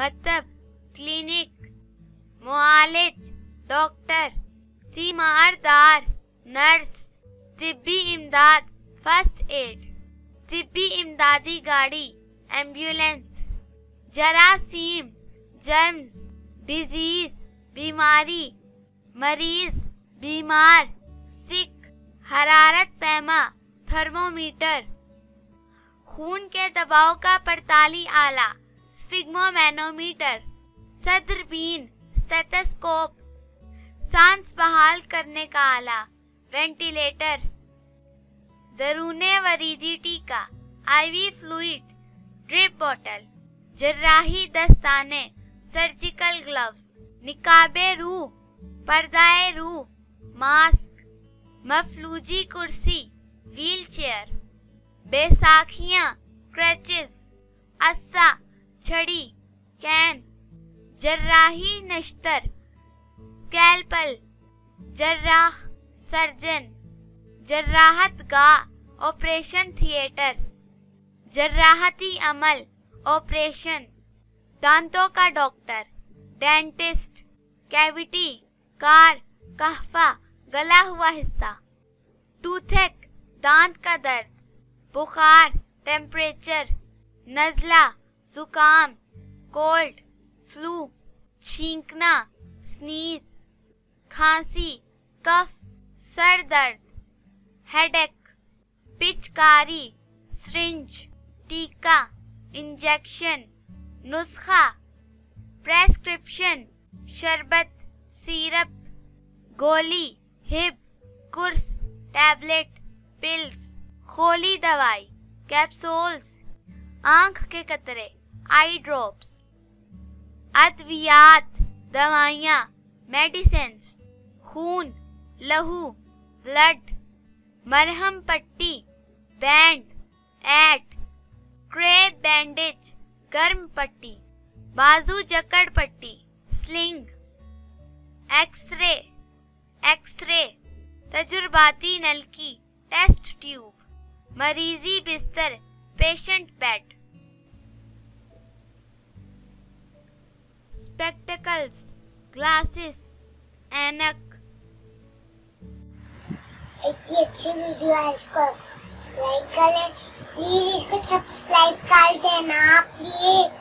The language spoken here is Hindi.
मतलब क्लिनिक, मुआलिज डॉक्टर, तीमारदार नर्स, तिब्बी इमदाद फर्स्ट एड, तिब्बी इमदादी गाड़ी एम्बुलेंस, जरासीम जर्म्स, डिजीज बीमारी, मरीज बीमार, सिक हरारत पैमा थर्मोमीटर, खून के दबाव का पड़ताली आला स्फिग्मोमैनोमीटर, सदरबीन स्टेथोस्कोप, सांस बहाल करने का आला वेंटिलेटर, दरूने वरीदी टीका आईवी फ्लूइड ड्रिप बॉटल, जर्राही दस्ताने सर्जिकल ग्लव्स, निकाबे रूह पर्दाए रूह मास्क, मफलूजी कुर्सी व्हील चेयर, बैसाखियां क्रचेस, अस्सा छड़ी कैन, जर्राही नश्तर स्कैल्पल, जर्राह सर्जन, जर्राहत गाह ऑपरेशन थिएटर, जर्राहती अमल ऑपरेशन, दांतों का डॉक्टर डेंटिस्ट, कैविटी कार कहफा गला हुआ हिस्सा, टूथेक दांत का दर्द, बुखार टेम्परेचर, नज़ला जुकाम कोल्ड फ्लू, छींकना स्नीज, खांसी कफ सर दर्द, हेडेक, पिचकारी सिरिंज, टीका इंजेक्शन, नुस्खा प्रेस्क्रिप्शन, शरबत सिरप, गोली हिब कुर्स टैबलेट पिल्स, खोली दवाई कैप्सूल्स, आंख के कतरे आई ड्रॉप्स, अद्वियात दवाइयाँ मेडिसिन्स, खून लहू ब्लड, मरहम पट्टी बैंड एट, क्रेप बैंडेज गर्म पट्टी, बाजू जकड़ पट्टी स्लिंग, एक्सरे एक्सरे, तजुर्बाती नलकी टेस्ट ट्यूब, मरीजी बिस्तर पेशेंट बेड, स्पेक्टिकल्स ग्लासेस ऐनक। इतनी अच्छी वीडियो है, इसको लाइक करें प्लीज, इसको सब्सक्राइब कर देना प्लीज।